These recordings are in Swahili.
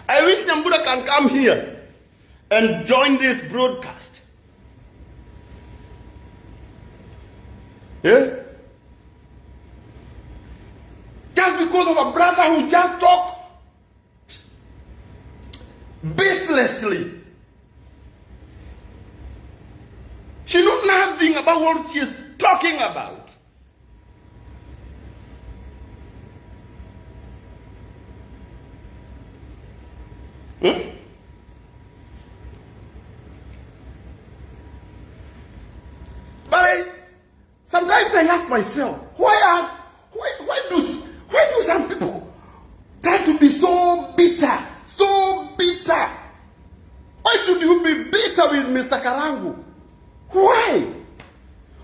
I wish Nyambura can come here and join this broadcast. Yeah? Just because of a brother who just talked baselessly. She knows nothing about what she is talking about. But sometimes I ask myself, why do some people try to be so bitter? So bitter. Why should you be bitter with Mr. Karangu? Why?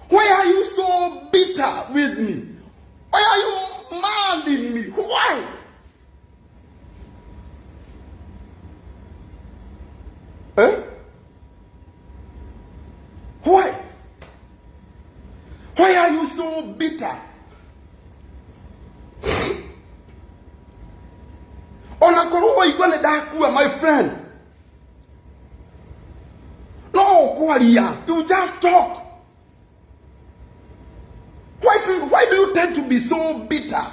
Why are you so bitter with me? Why are you mad in me? Why? Why? Why are you so bitter? Onakorowa igone dakua, my friend. No, Kwaria, you just talk. Why do you tend to be so bitter?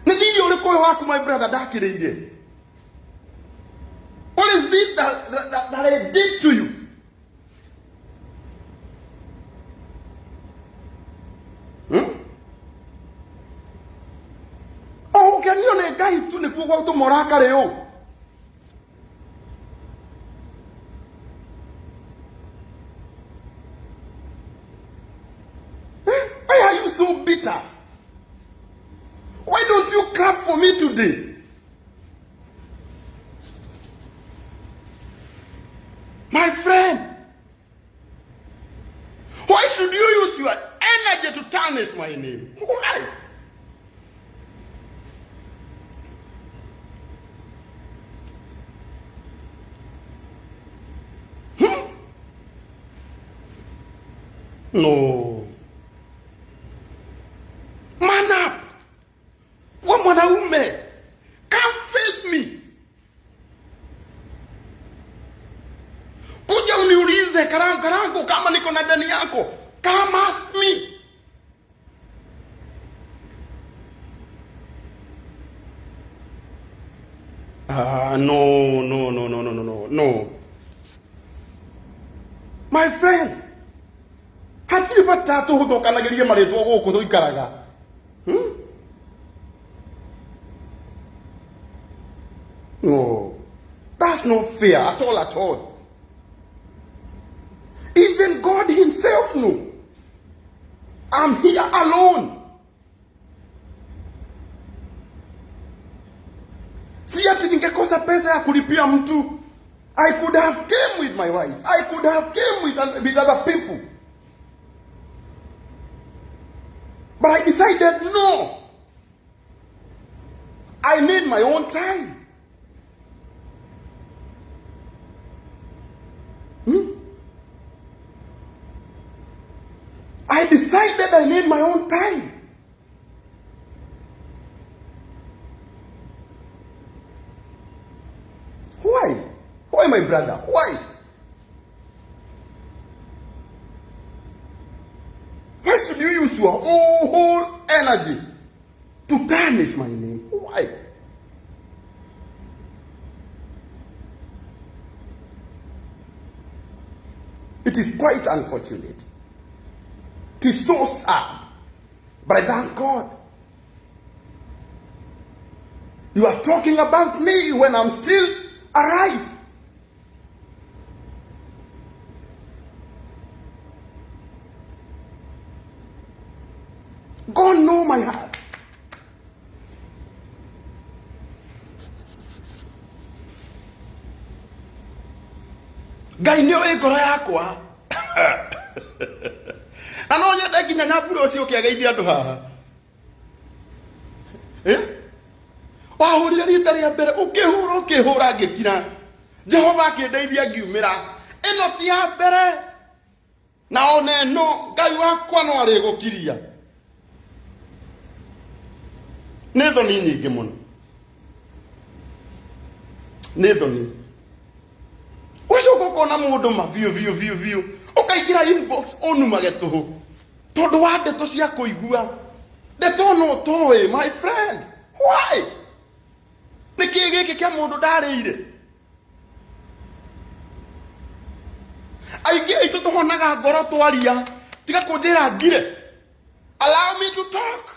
Nididi oleko wako, my brother, dakire. What is it that I did to you? Oh, can you let guy to the Kuga to Marakara? Why are you so bitter? Why don't you clap for me today? My friend, why should you use your energy to tarnish my name? Why? No. Man up. Mwanaume, come face me. Kuja uniulize Karangu kama niko na deni yako. Come ask me. No. My friend, hatiri fatatu hudokanagiria maretwa goko thuikaraga. No, that's not fair at all. Even God himself knows. I'm here alone. Si ati ningekosa pesa ya kulipia mtu. I could have came with my wife. I could have came with other people. But I decided no. I need my own time. I decided I need my own time. Why? Why, my brother? Why? Why should you use your whole energy to tarnish my name? Why? It is quite unfortunate. It is so sad. But I thank God. You are talking about me when I'm still alive. God knows my heart. Gai nio ngoro yakwa. Ano nya nginya nyambura ucio kiageithia andu haha. Wahurire rita ria mbere ukihura ngikira. Jehova akindeithia ngiumira. Ino ti ya mbere. Na one no Ngai wakwa no ari gukiria. Netho ni nyingi muno. Nethoni. Wewe uko na mundu ma view. Ukaigira inbox onu magetuhu. Tondu wa ndeto cia kuigua. Ndeto no towe, my friend. Why? Niki giki kia mundu ndarire. Aige ito tuhonaga ngoro twaria. Tiga kunjira ngire. Allow me to talk.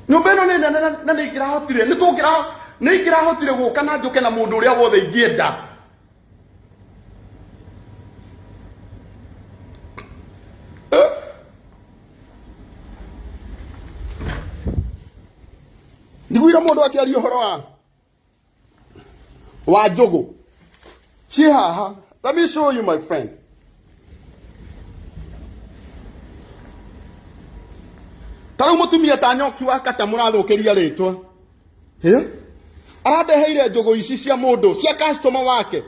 Nyumbeno na nigira hotire ni tugira nigira hotire guka na njuke na mundu uria wothe ingienda niguira mundu akiaria uhoro wa njugu ci haha. Let me show you, my friend. Tarau mutumia ta nyoku akata murathukiria ritwa. Aradeheire njugu ici cia mundu cia customer wake.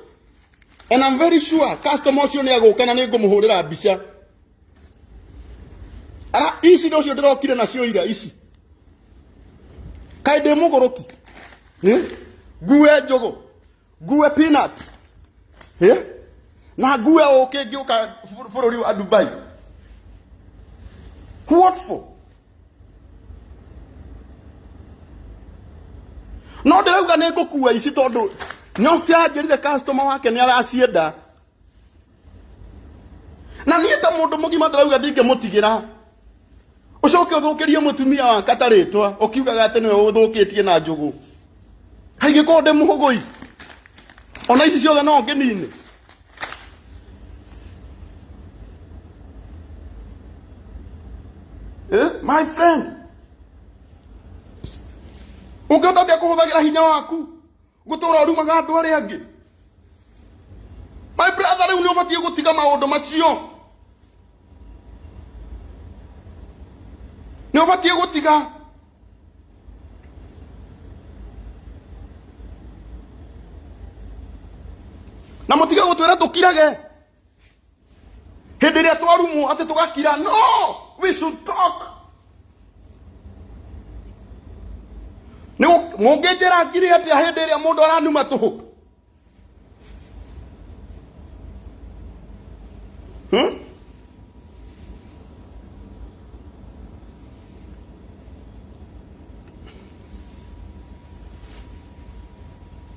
And I'm very sure customer ucio ni aguka na ni ngumuhurira mbica. Ara ici ndocio ndirokire nacio ira ici. Kai de mugoroki. Gue njugu. Gue peanut. Na gue oke ngiuka bururi wa Dubai. What for? No ndirauga ni ngukua ici tondu nyoksi anjirire customer wake ni aracienda. Na nie ta mundu mugima ndirauga ndingimutigira. Ucoke uthukirie mutumia wa kataritwa ukiugaga ati niwe uthukitie na njugu. Haige konde muhugui. Ona ici ciothe no nginine. My friend. Ukata tia kuhuthagira hinya waku gutura urumaga andu aria angi. My brother, riu ni ubatie gutiga maundu macio. Ni ubatie gutiga. Na mutiga gutwira tukirage. Hindi ria twarumu ati tugakira. No, we should talk. Ni mungejera ngiri ati hindi ria mundu aranuma tuhu.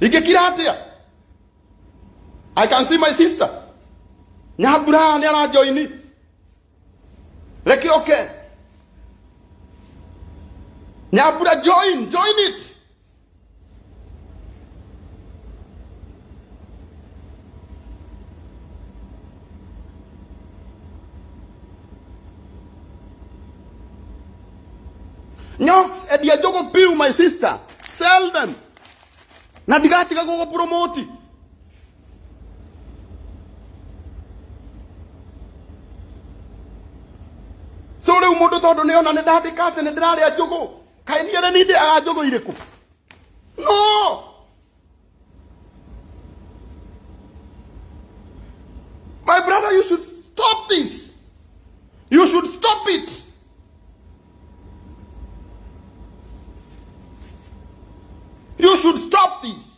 Igekira atia. I can see my sister. Nyabura ni ara joini. Reki okay. Nyabura join it. Nyoks edia jogo piu, my sister. Sell them. Na digatiga go promote. So le mundu tondu ni ona ni ndandikate ni ndirari ajogo. Kai ni ere ni ndi ajogo iriku. No. My brother, you should stop this. You should stop it. You should stop this.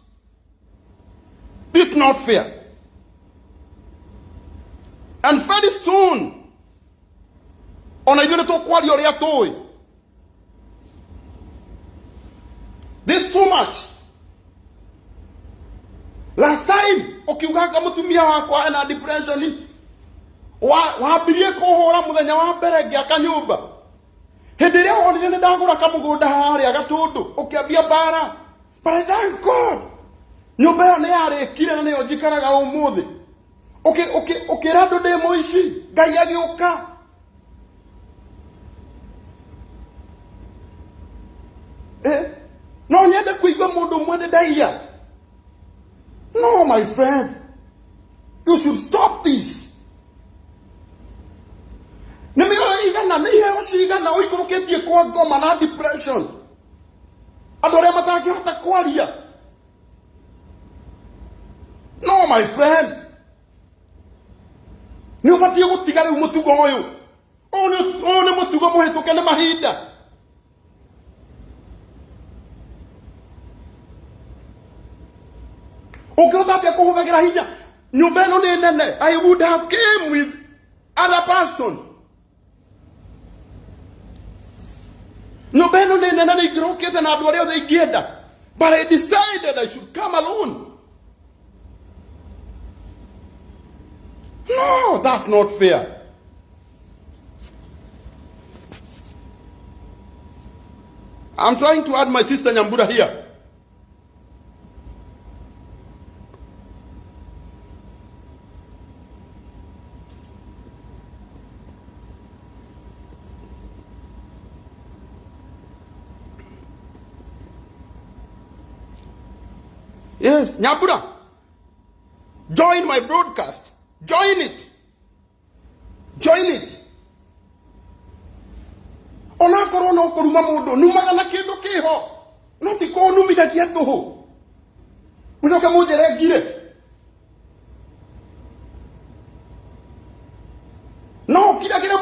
This is not fair. And very soon, ona yule to Kwaria ria toy. This is too much. Last time, ukiugaga mutumia wakwa na depression wabirie kuhura muthenya wa mbere ngiaka nyumba. Hindi ria wonire ni ndagura kamugunda haria gatundu ukiambia bara. But I thank God. Nyumba yo ni yarikire na niyo njikaraga umuthi. Ukirando demo ici Ngai agiuka. No nyende kuigwa mundu mwende daia. No, my friend. You should stop this. Nimiro igana niyo sigana uikuruketie kwa ngoma na depression. Adore mataki hata Kwaria. No, my friend. Ni ubatie gutiga riu mutugo uyu. Ni mutugo muhituke ni mahinda. Ukihota kuhuthagira hinya. Nyumba ino ni nene. I would have came with other person. Nyumba ino ni nene ni ngirokete na andu aria othe ingienda. But I decided I should come alone. No, that's not fair. I'm trying to add my sister Nyambura here. Yes, Nyambura, join my broadcast. Join it. Join it. Ona korona okoruma mundu numaga na kindu kiho. No ti ko numithagia tuhu. Mucoke munjere ngire. No kiragira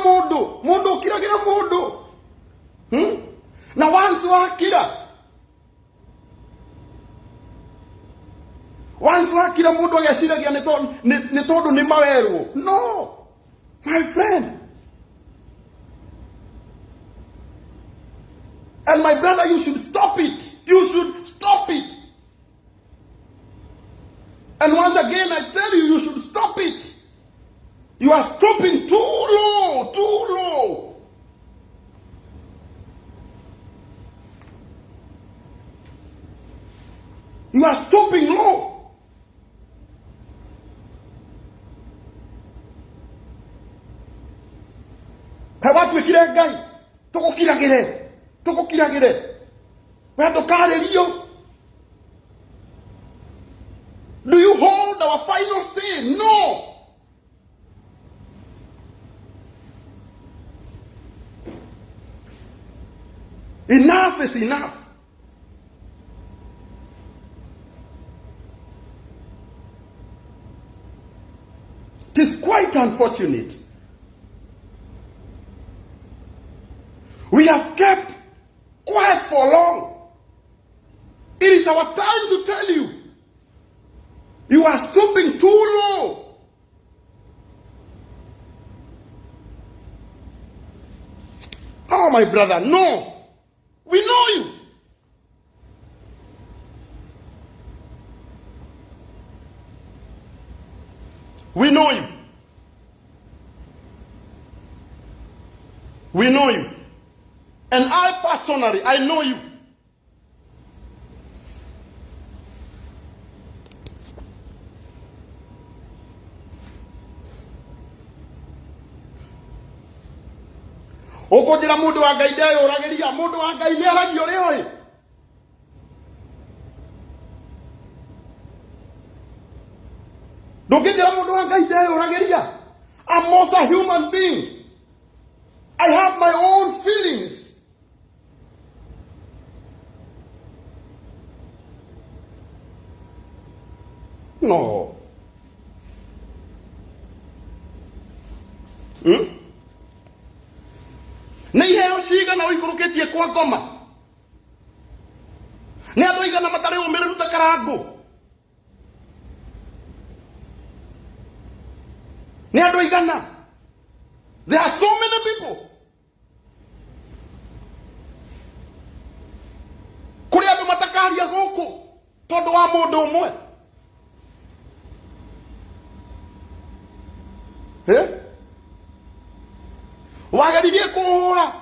mundu kiragira mundu. Na once wakira mundu ageciragia ni tondu ni mawerwo. No, my friend. And my brother, you should stop it. You should stop it. And once again, I tell you, you should stop it. You are stooping too low, too low. You are stooping low. Watu wikire Ngai tukukiragire wendo karerio. Do you hold our final say? No. Enough is enough. It is quite unfortunate. We have kept quiet for long. It is our time to tell you. You are stooping too low. Oh, my brother, no. We know you. We know you. We know you. And I personally, I know you. Ukujira mundu wa Ngai ndeyo uragiria mundu wa Ngai ni aragio rioi. Ndukijira mundu wa Ngai ndeyo uragiria. I'm also a human being. I have my own feelings. No. Nĩ iheo cigana ũikũrũkĩtie kwa ngoma? Nĩ andũ aigana matarĩ ũmĩrĩru ta Karangu? Nĩ andũ aigana? There are so many people. Kũrĩ andũ matakaria gũkũ tondũ wa mũndũ ũmwe. Wageririe kuhura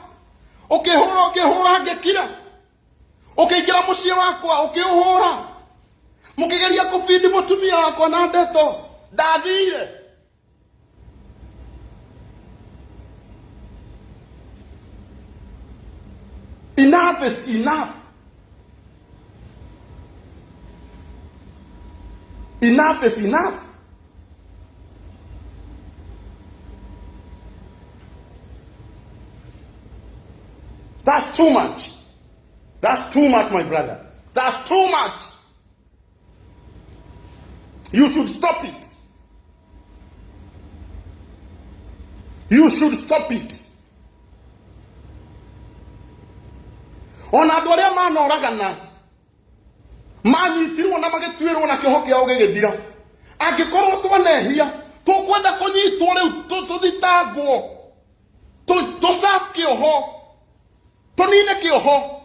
ukihura ngekira ukiingira mucii wakwa ukihura mukigeria kufidi mutumia wakwa na ndeto ndathire. Enough is enough. Enough is enough. That's too much. That's too much, my brother. That's too much. You should stop it. You should stop it. Ona adore mana oragana. Mani tiru na magetuiro na kihoke ya ogegethira. Angikorwo twanehia, tukwenda kunyitwo riu tuthitangwo. To serve kioho. Tonine kioho.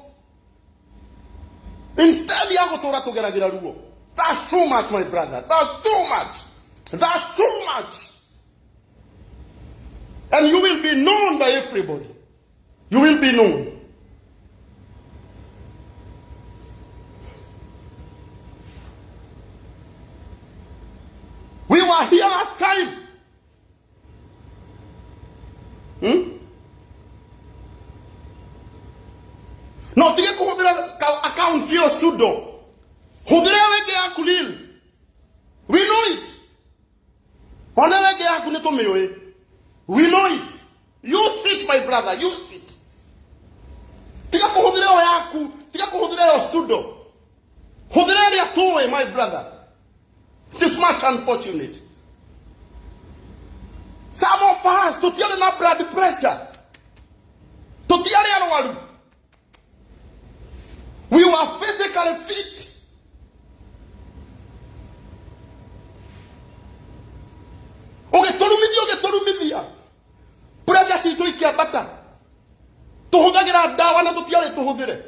Instead ya gutura tugeragira ruo. That's too much, my brother. That's too much. That's too much. And you will be known by everybody. You will be known. We were here last time. No, tige kuhudira account yo sudo. Hudira wege ya kulil. We know it. Hone wege ya kunito mewe. We know it. You sit, my brother. You sit. Tige kuhudira yaku. Tige kuhudira yo sudo. Hudira ya towe, my brother. It is much unfortunate. Some of us, to tell them blood pressure. To tell them we were physically fit. Okay, tolumidia. Pressure si to ikia bata. To hudagira dawa na to tell to hudire.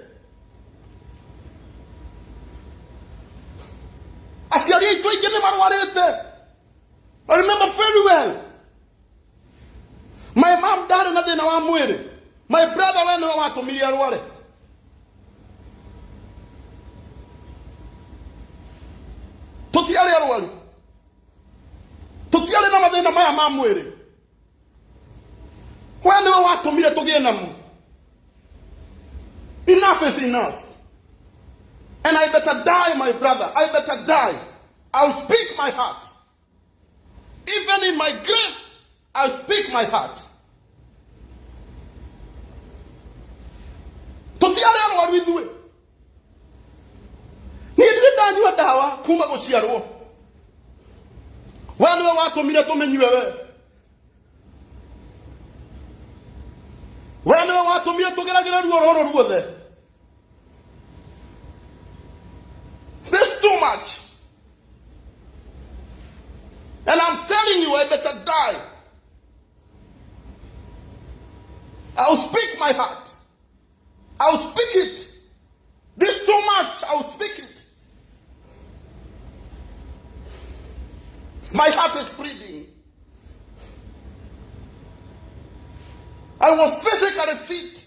Asiari to igene marwarete. I remember very well. My mom died another na wamwere. My brother went no wa to miliarwale. Totiale arwalu. Totiale na madena maya mamwere. When no wa to mile to gena mu. Enough is enough. And I better die, my brother. I better die. I'll speak my heart. Even in my grave, I'll speak my heart. Totiale what we do it. Nidri danyu dawa kuma go siaro. Wanu wa to mile to menyiwe. Wanu wa to mile to gera ruo there. This too much. And I'm telling you, I better die. I'll speak my heart. I'll speak it. This too much, I'll speak it. My heart is bleeding. I was physically fit.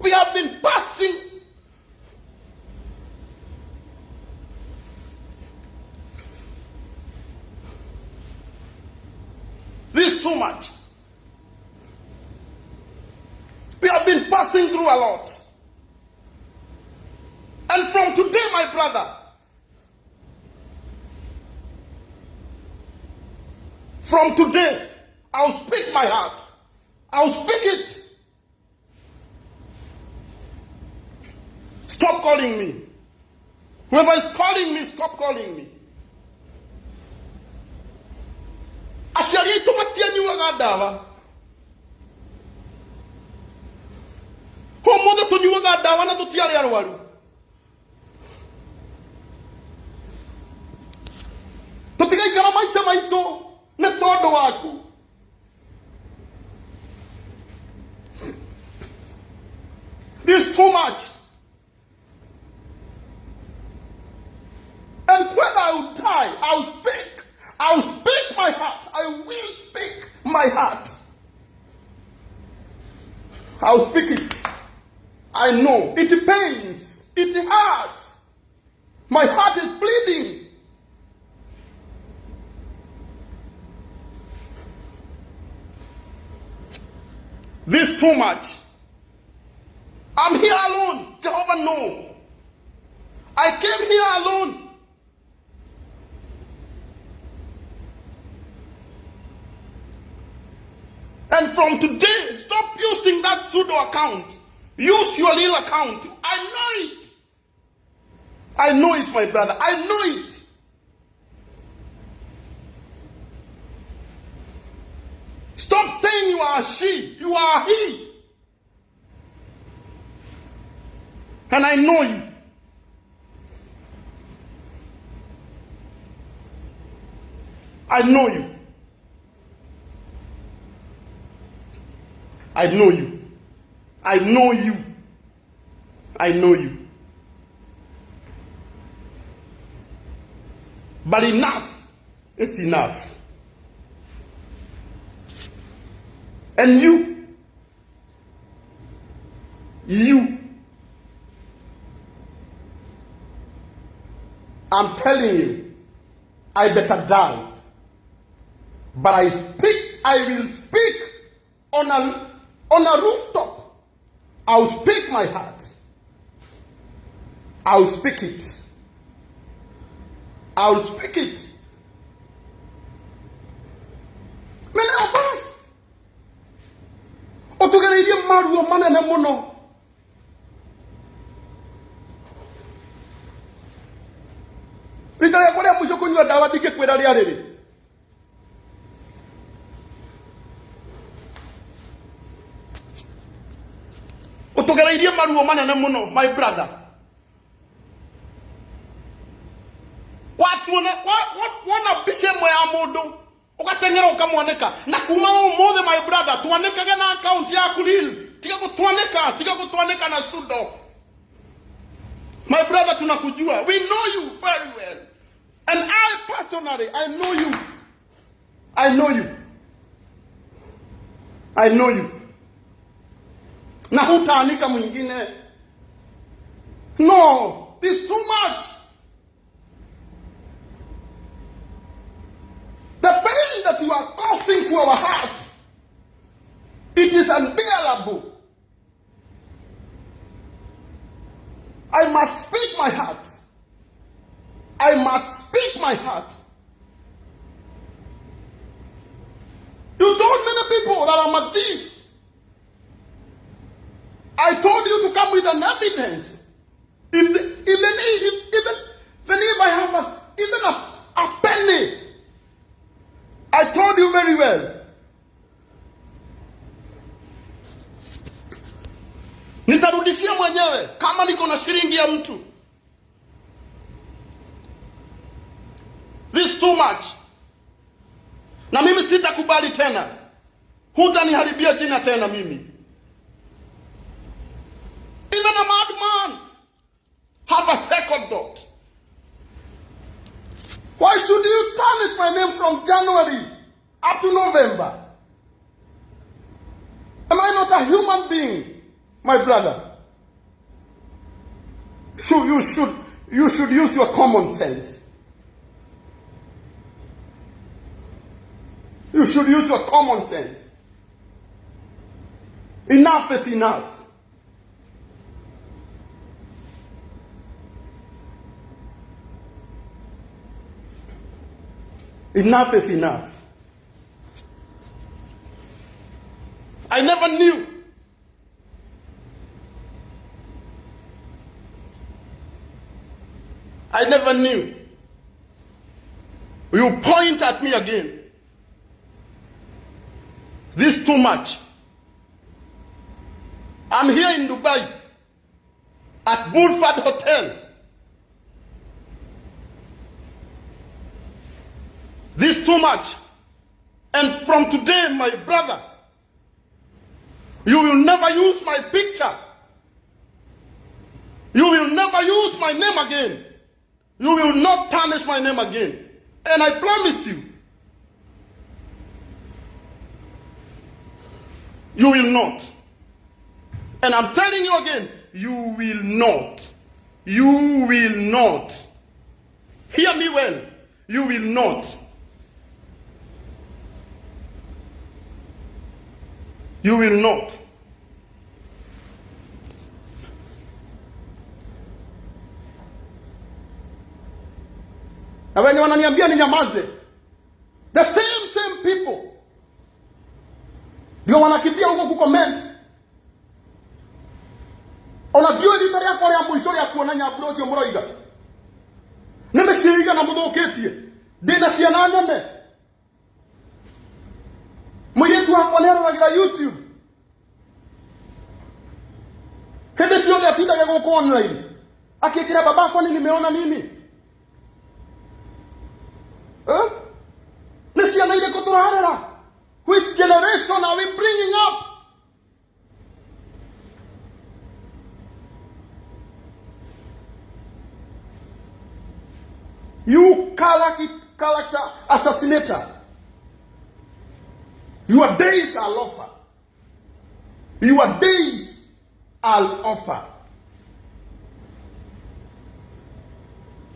We have been passing this too much. We have been passing through a lot. And from today, my brother, from today, I'll speak my heart. I'll speak it. Stop calling me. Whoever is calling me, stop calling me. Asiali tumatia nyuwa gadawa. Homoda to nyuwa gadawa na to tiari arwaru. Totiga igara maisha maito na todo waku. This is too much. And when I will die, I'll speak. I'll speak my heart. I will speak my heart. I'll speak it. I know. It pains. It hurts. My heart is bleeding. This is too much. I'm here alone. Jehovah, no. I came here alone. And from today, stop using that pseudo account. Use your real account. I know it. I know it, my brother. I know it. are she, you are he. And I know you. I know you. I know you. I know you. I know you. But enough is enough. And you, I'm telling you, I better die. But I will speak on a rooftop. I'll speak my heart. I'll speak it. I'll speak it. Many of us. Otugere maru o mana na mono. Ritaya kwa mwisho kunywa dawa dige kwenda riarere. Otugere maru o mana na mono, my brother. Wana bishe mwe amodo ukatengera ukamwaneka na kuma umothe my brother tuaneka na account ya kulil tika kutuaneka na sudo. My brother tunakujua, we know you very well, and I personally I know you. Na hutaanika mwingine. No, it's too much. The pain that you are causing to our hearts, it is unbearable. I must speak my heart. You told many people that I'm a thief. I told you to come with an evidence. Even if I have a penny, I told you very well. Nitarudishia mwenyewe kama niko na shilingi ya mtu. This is too much. Na mimi sitakubali tena. Hutaniharibia jina tena mimi. Even a madman have a second thought. Why should you tarnish my name from January up to November? Am I not a human being, my brother? You should use your common sense. You should use your common sense. Enough is enough. Enough is enough. I never knew. You point at me again. This is too much. I'm here in Dubai at Bulford Hotel. This is too much. And from today, my brother, you will never use my picture. You will never use my name again. You will not tarnish my name again. And I promise you, you will not. And I'm telling you again, you will not. You will not. Hear me well. You will not. You will not. Na wenye wananiambia ni nyamaze, the same people ndio wanakimbia huko kucomment. Unajua litari yako ya mwisho ya kuona nyabrozi mroiga. Nimesiiga na mudhoketie. Dina siana nene. Mwetu Mwitu hapa nĩaroragĩra YouTube. Hĩndĩ ciothe atindaga gũkũ online. Akiĩkĩra baba kwani nimeona nini? Nĩ ciana irĩkũ tũrarera? Which generation are we bringing up? You character assassinator. Your days are over. Your days are over.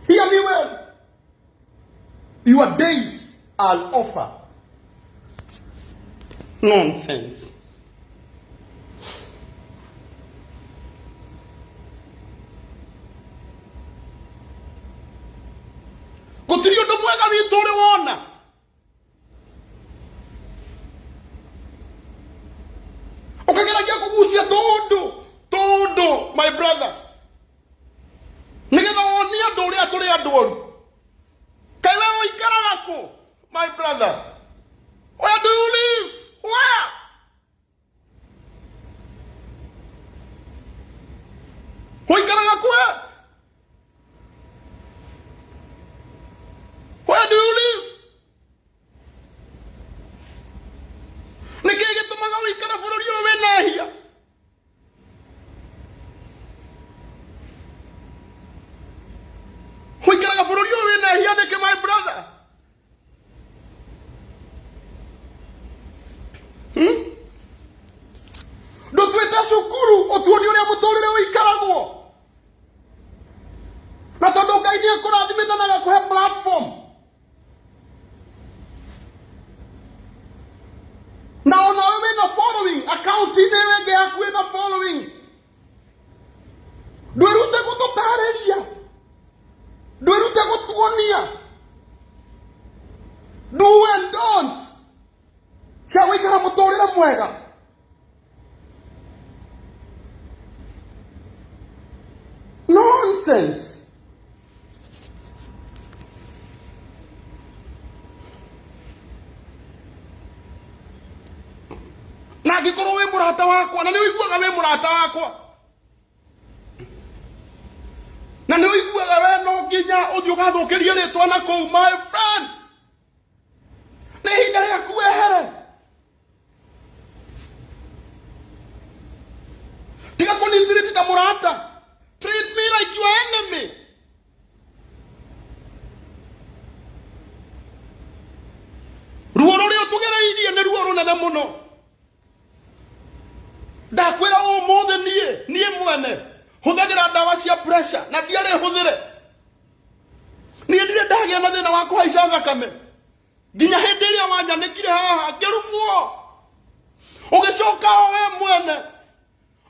Hear me well. Your days are over. Nonsense. Gũtirĩ ũndũ mwega witũ ũrĩ wona. Ũkageragia kũgucia tondũ, my brother. Nĩgetha wonie andũ ũrĩa tũrĩ andũ oru. Kaĩ we ũikaraga kũ, my brother? Where do you live? Where? Ũikaraga kũ? Where do you live? Nĩkĩĩ gĩtũmaga ũikara bũrũri ũyũ wĩna hia? Ũikaraga bũrũri ũyũ wĩna hia nĩkĩ, my brother? Ndũtwĩte cukuru ũtuonie ũrĩa mũtũrĩre ũikaragwo. Na tondũ Ngai nĩekũrathimĩte na agakũhe platform. Now we're not following. Accounting nenge yaku ina following. Dwerute gutotareria. Dwerute gutuonia. Do and don't. Shall we kara mutorira mwega? Nonsense. Na angĩkorwo wĩ mũrata wakwa na nĩ ũiguaga wĩ mũrata wakwa na nĩ ũiguaga we no nginya ũthiĩ ũgathũkĩrie rĩtwa na kũu, my friend, nĩ ihinda rĩaku wehere. Tiga kũnithirie ta mũrata. Treat me like your enemy. Ruo rũrĩa ũtũgereirie nĩ ruo rũnene mũno. Ndakwĩra ũmũthĩ niĩ mwene hũthagĩra ndawa cia pressure na ndiarĩ hũthĩre. Niĩ ndirĩ ndagĩa na thĩna wa kũhaica thakame nginya hĩndĩ ĩrĩa wanyanĩkire haha ngĩrumwo. Ũgĩcoka we mwene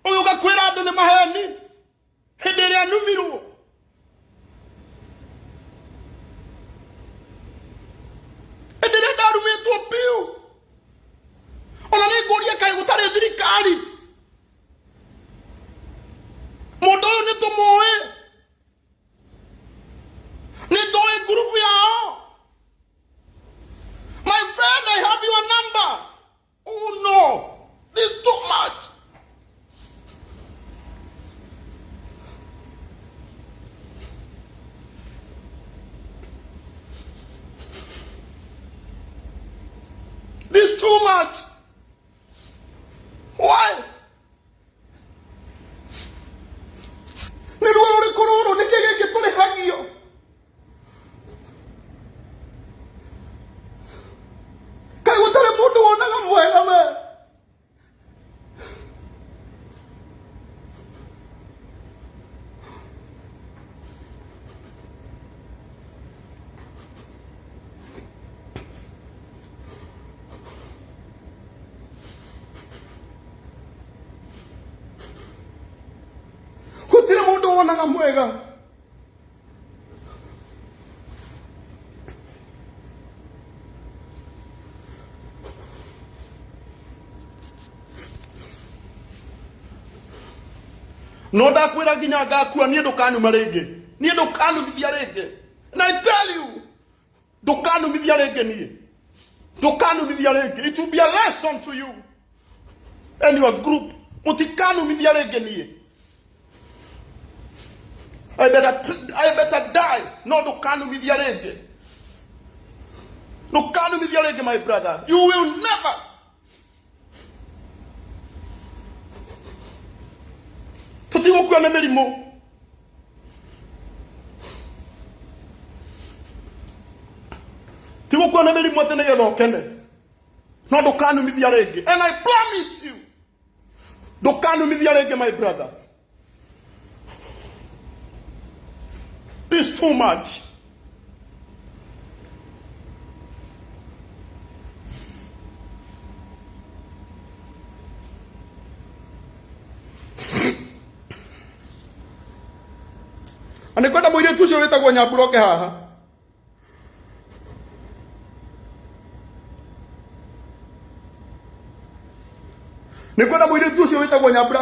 ũyũ ũgakwĩra andũ nĩ maheni hĩndĩ ĩrĩa numirwo. Hĩndĩ ĩrĩa ndarumĩtwo biũ. Ona nĩ ngũria kaĩ gũtarĩ thirikari. Mũndũ ũyũ nĩtũmũĩ. Nĩtũĩ ngurubu yao. My friend, I have your number. Oh no, this is too much. This is too much. Why? Nĩ ruo rũrĩkũ rũrũ nĩkĩ gĩkĩ tũrĩhagio? Kaĩ gũtarĩ mũndũ wonaga mwega we? Gũtirĩ mũndũ wonaga mwega. No ndakwĩra nginya ngakua niĩ ndũkanuma rĩngĩ. Niĩ ndũkanumithia rĩngĩ. And I tell you, ndũkanumithia rĩngĩ niĩ. Ndukanu mithia rĩngĩ. It will be a lesson to you and your group. Mutikanu mithia rĩngĩ niĩ. I better die. No, ndukanu mithia rĩngĩ. Ndukanu mithia rĩngĩ, my brother. You will never. Tutigũkua nĩ mĩrimũ. Tigũkua nĩ mĩrimũ atĩ nĩgetha ũkene. No ndukanu mithia rĩngĩ. And I promise you, ndukanu mithia rĩngĩ, my brother. This is too much. Anikwenda mũirĩtu ũcio wĩtagwo Nyamburoke haha. Nikwenda mũirĩtu ũcio wĩtagwo Nyambura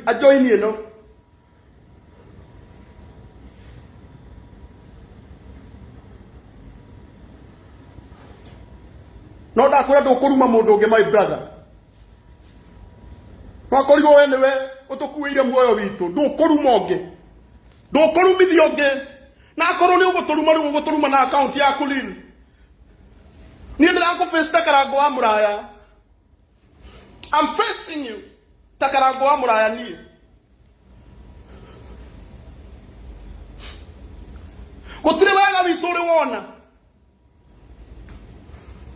ajoini ĩno. No ndakwĩra ndũkũruma mũndũ ũngĩ, my brother. Wakorirwo we nĩwe ũtũkuĩire muoyo witũ. Ndũkũruma ũngĩ. Ndũkũrumithia ũngĩ. Na akorwo nĩ ũgũtũruma rĩu ũgũtũruma na account yaku rĩu. Niĩ ndĩrakũface ta Karangu wa mũraya. I'm facing you. Ta Karangu wa mũraya niĩ. Gũtirĩ wega witũ ũrĩ wona.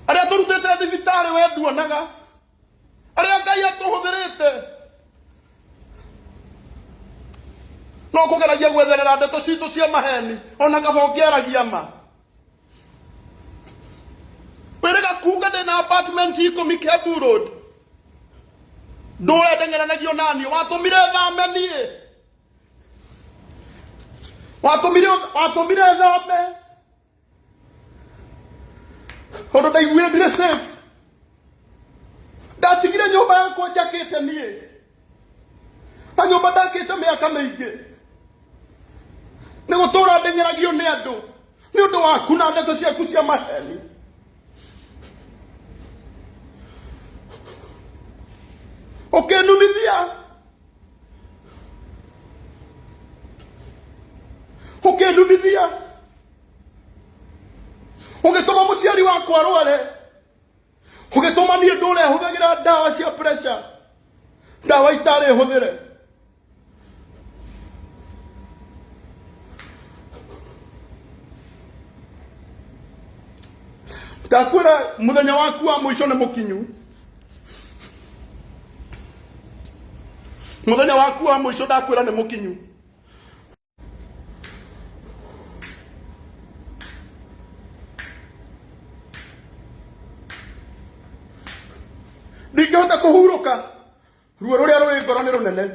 Arĩa tũrutĩte thibitarĩ we nduonaga. Arĩa Ngai atũhũthĩrĩte. No kũgeragia gwetherera ndeto citũ cia maheni. Ona kaba ũngĩaragia ma. Wĩrĩga Kuga ndĩna apartment ikũmi Kiambu Road. Ndũre ndengeranagio naniĩ. Watũmire thame niĩ. Watũmire thame. Ũndũ ndaiguire ndirĩ safe. Ndatigire nyũmba yakwa njakĩte niĩ. Na nyũmba ndakĩte mĩaka mĩingĩ. Nĩ gũtũra ndengeragio nĩ andũ. Nĩ ũndũ waku na ndeto ciaku cia maheni. Ũkĩnumithia. Ũkĩnumithia. Ũgĩtũma mũciari wakwa arware. Ũgĩtũma niĩ ndũre hũthagĩra ndawa cia pressure. Ndawa itarĩ hũthĩre. Ndakwĩra mũthenya waku wa mũico nĩ mũkinyu. Mũthenya waku wa mũico ndakwĩra nĩ mũkinyu. Ndingĩhota kũhurũka. Ruo rũrĩa rũrĩ ngoro nĩ rũnene.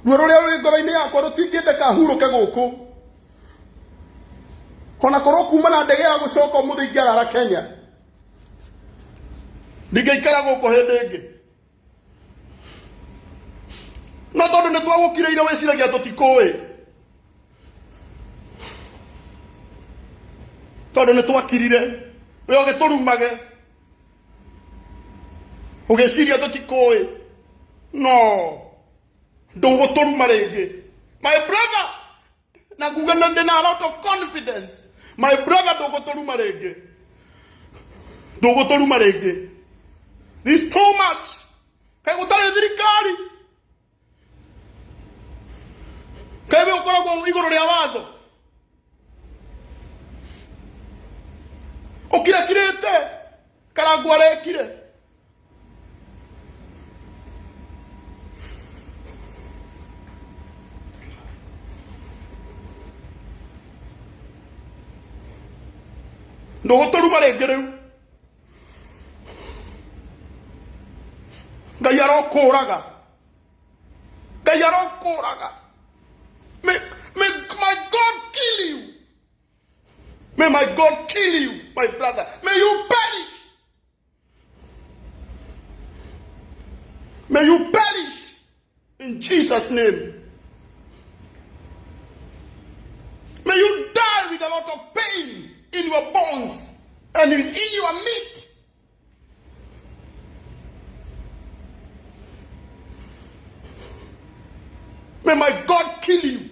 Ruo rũrĩa rũrĩ ngoro-inĩ yakwa rũtingĩendeka hurũke gũkũ. Ona korwo kuma na ndege ya gũcoka ũmũthĩ ingĩarara Kenya. Ndingĩikara gũkũ hĩndĩ ĩngĩ. No tondũ nĩ twagũkĩrĩire wĩciragia tũtikũĩ. Tondũ nĩ twakirire. We ũgĩtũrumage. Ũgĩciria tũtikũĩ. No. Ndũgũtũruma rĩngĩ. My brother. Na kuga na ndĩna a lot of confidence. My brother ndũgũtũruma rĩngĩ. Ndũgũtũruma rĩngĩ. This too much. Kaĩ gũtarĩ thirikari. Kaĩ we ũkoragwo igũrũ rĩa watho. Ũkirakirĩte. Karangu arekire. Ndũgũtũruma rĩngĩ rĩu. Ngai arokũraga. Ngai arokũraga. May my God kill you. May my God kill you, my brother. May you perish. May you perish in Jesus' name. pain in your bones and in your meat. May my God kill you.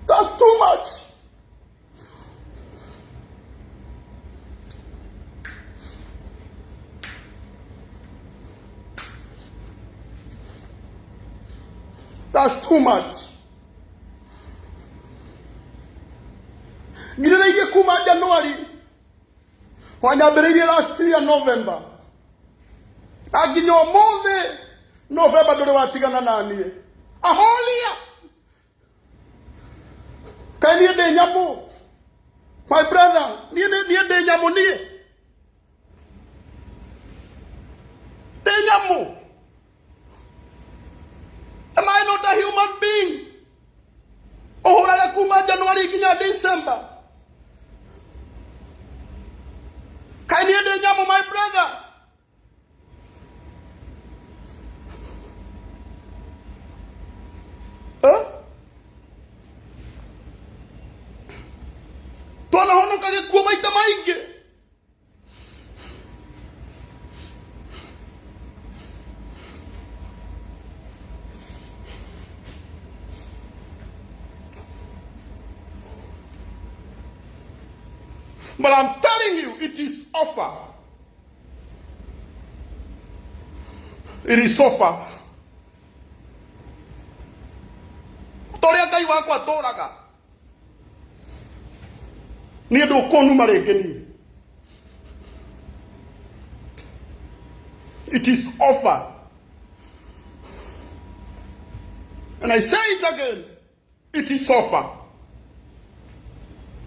That's too much. That's too much. Ngirĩrĩirie kuma January. Wanyambĩrĩirie last year November. Na nginya ũmũthĩ November ndũrĩ watigana na niĩ. Aholia. Kaĩ niĩ ndĩ nyamũ? My brother, niĩ ndĩ nyamũ niĩ. Ndĩ nyamũ. Am I not a human being? Ohorage kuma January nginya December. Kaĩ niĩ ndĩ nyamũ, my brother? Huh? Twanahonoka gĩkuũ maita maingĩ. But I'm telling you, it is offer. It is offer. Toria Ngai wakwa tũraga. Niĩ ndũkũnuma rĩngĩ niĩ. It is offer. And I say it again. It is offer.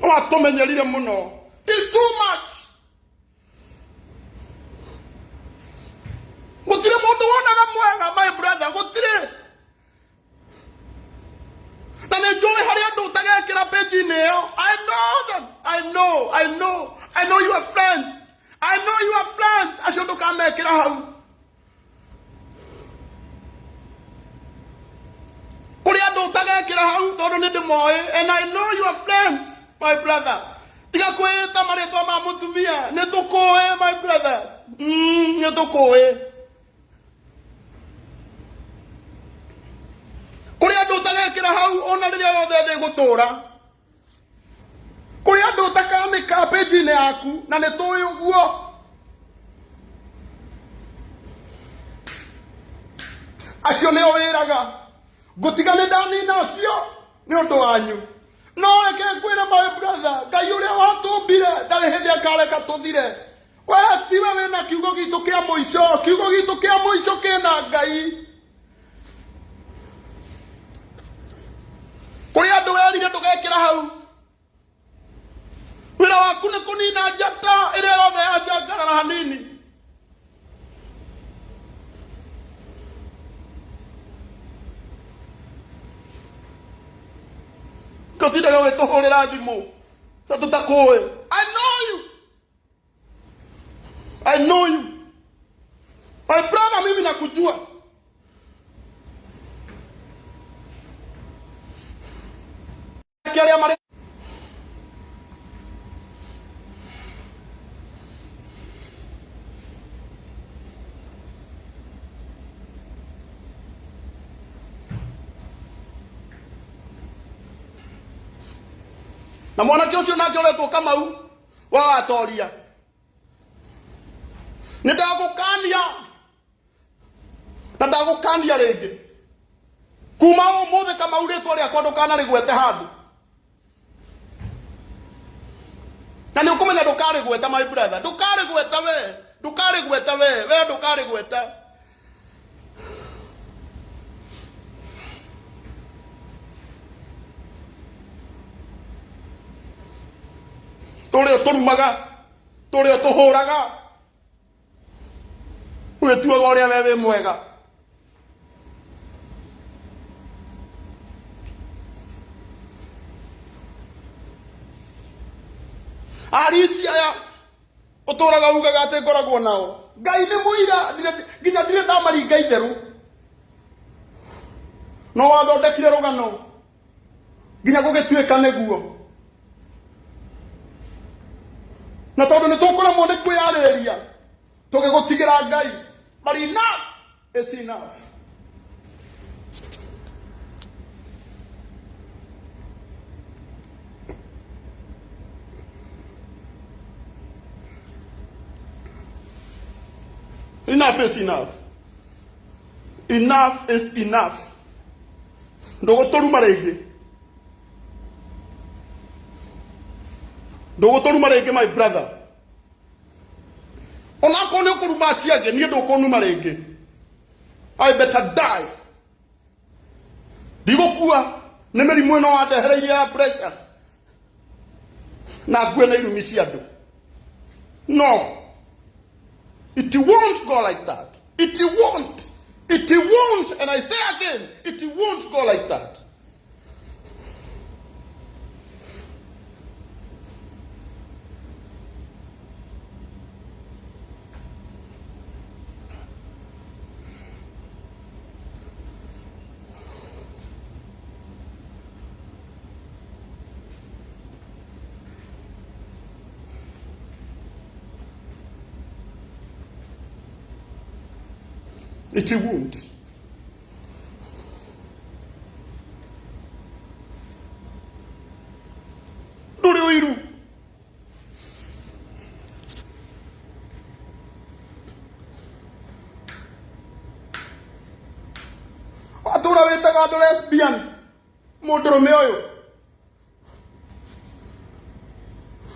No atumenyerire muno. It's too much. Gutire mundu wonaga mwega, my brother, gutire. Na nĩnjũĩ harĩa andũ ũtagekĩra page-inĩ ĩyo. I know them. I know you are friends. I know you are friends. Acio ndũkamekĩra hau. Kũrĩ andũ ũtagekĩra hau tondũ nĩndĩmoĩ. And I know you are friends, my brother. Tiga kwĩĩta marĩtwa ma mũtumia. Nĩtũkũĩ, my brother. Nĩtũkũĩ. Kũrĩ andũ ũtagekĩra hau ona rĩrĩa yothe thĩ gũtũra. Kũrĩ andũ ũtakanĩka page-inĩ yaku na nĩtũĩ ũguo. Acio nĩo wĩraga. Ngũtiga nĩ ndanina acio nĩ ũndũ wanyu. No reke ngwĩre, my brother, Ngai ũrĩa watũmbire ndarĩ hĩndĩ akareka tũthire. Wee tiwe wĩna kiugo gitũ kĩa mũico. Kiugo gitũ kĩa mũico kĩna Ngai. Kũrĩ andũ werire ndũgekĩra hau. Wĩra waku nĩ kũnina njata ĩrĩa yothe yacangarara hanini. Tũtindaga ũgĩtũhũrĩra thimũ. Ta tũtakũĩ. I know you. My brother, mimi nakujua. Na mwanake ũcio nake ũretwo Kamau wa Atoria. Nĩndagũkania. Na ndagũkania rĩngĩ. Kuma ũmũthĩ Kamau rĩtwa rĩakwa ndũkanarĩgwete handũ. Na nĩũkũmenya ndũkarĩgweta, my brother. Ndũkarĩgweta we. We ndũkarĩgweta. Tũrĩa tũrumaga, tũrĩa tũhũraga. Wĩtuaga ũrĩa we wĩ mwega. Arisi aya ũtũraga ugaga atĩ ngoragwo nao. Ngai nĩ mũira, nginya ndirĩ ndamaringa itherũ. No wathondekire rũgano. nginya gugituika niguo na tondu ni tukuremwo ni kwiyariria tugigutigira Ngai. But enough is enough. Enough is enough. Enough is enough. Ndogotoruma rĩngĩ. Ndogotoruma rĩngĩ, my brother. Onako nĩ ũkũruma aciage, niĩ ndũkũnuma rĩngĩ. I better die. Ndigũkua nĩ mĩrimũ ĩno wandehereirie ya pressure. Na ngue na irumi cia andũ. No. It won't go like that. It won't. It won't. And I say again, it won't go like that. It won't. Ndũrĩ ũiru. Watũra wĩtaga andũ lesbian mũndũrũme ũyũ.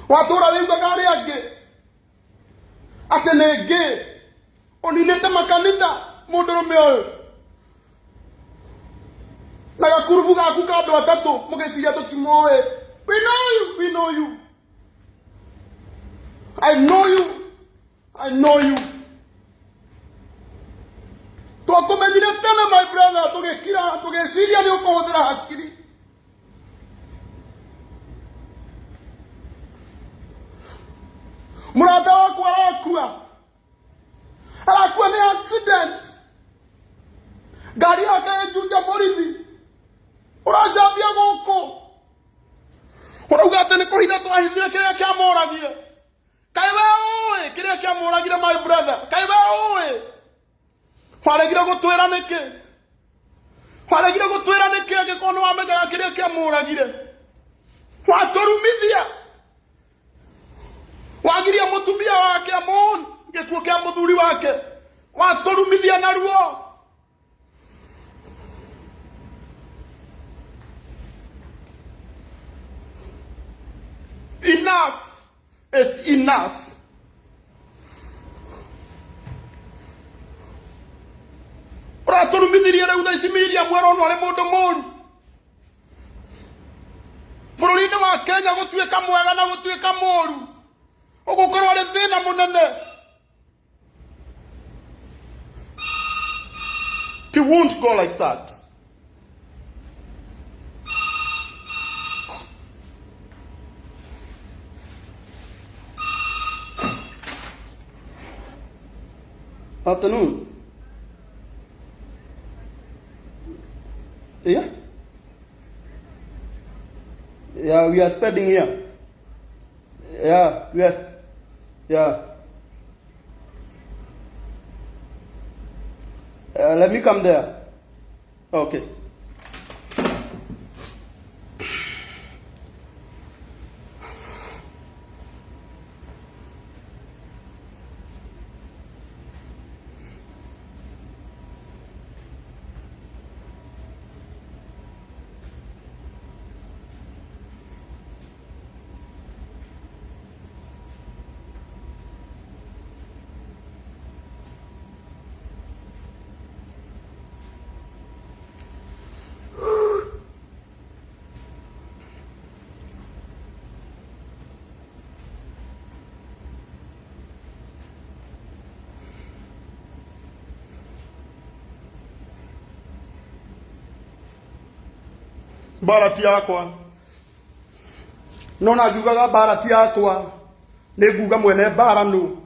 Watũra wĩugaga arĩa angĩ atĩ nĩ gay. Oninĩte makanitha mũndũrũme ũyũ. Na gakurubu gaku ka andũ atatũ mũgĩciria tũtimoĩ. We know you. We know you. I know you. I know you. Twakumenyire tene, my brother. Tũgĩciria nĩ ũkũhũthĩra hakiri. Mũrata wakwa arakua. Arakua nĩ accident. Ngari yake ĩjunja borithi. Ũracambia gũkũ. Ũrauga atĩ nĩ kũhitha twahithire kĩrĩa kĩamũragire. Kaĩ we ũĩ kĩrĩa kĩamũragire, my brother? Kaĩ we ũĩ? Waregire gũtwĩra nĩkĩ? Waregire gũtwĩra nĩkĩ angĩkorwo nĩ wamenyaga kĩrĩa kĩamũragire? Watũrumithia. Wagiria mũtumia wake amon gĩkuũ kĩa mũthuri wake. Watũrumithia naruo. Enough is enough. Ũratũrumithirie rĩu thaa ici Miriam arona arĩ mũndũ mũru. Bũrũri-inĩ wa Kenya gũtuĩka mwega na gũtuĩka mũru. Ũgũkorwo arĩ thĩna mũnene. It won't go like that. Afternoon. Yeah? Yeah, we are spending here. Yeah, we are. Yeah. Let me come there. Okay. Barati yakwa nona njugaga barati yakwa nĩ nguga mwene baranu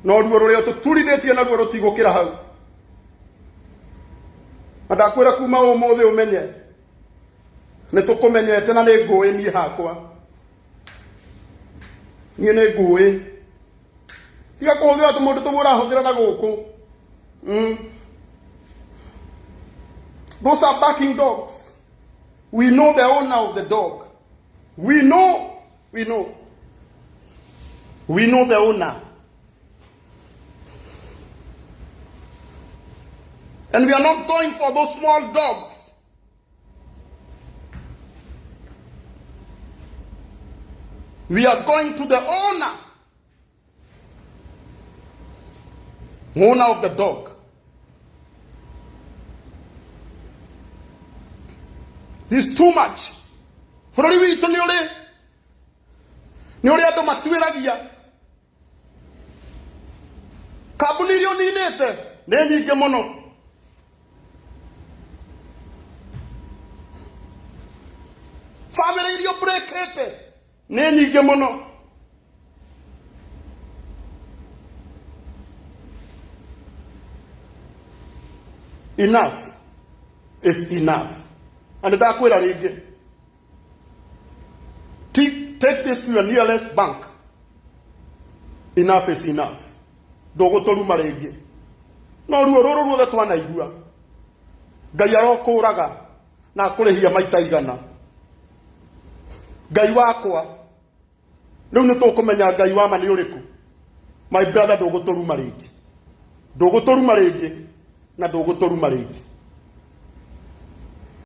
no ruo rũrĩa tũturithĩtie naruo rũtigũkĩra hau Adakwira kuma umuthi umenye ni tukumenyete na ni ngui nie hakwa nie ni ngui tiga kuhuthira tumundu tumura huthira na guku. Those are barking dogs. We know the owner of the dog. We know the owner. And we are not going for those small dogs. We are going to the owner of the dog. This is too much. Bururi witu ni uri andu matuiragia. Kambuni iria uninite ni nyingi muno. Family iria breakete ni nyingi muno. Enough is enough. And ndakwira ringi, take this to your nearest bank. Enough is enough. Nduguturuma ringi. No ruo ruru ruothe twanaigua. Ngai arokuraga na akurihia maita igana. Ngai wakwa. Riu ni tukumenya Ngai wa ma ni uriku. My brother, nduguturuma ringi. Nduguturuma ringi na nduguturuma ringi.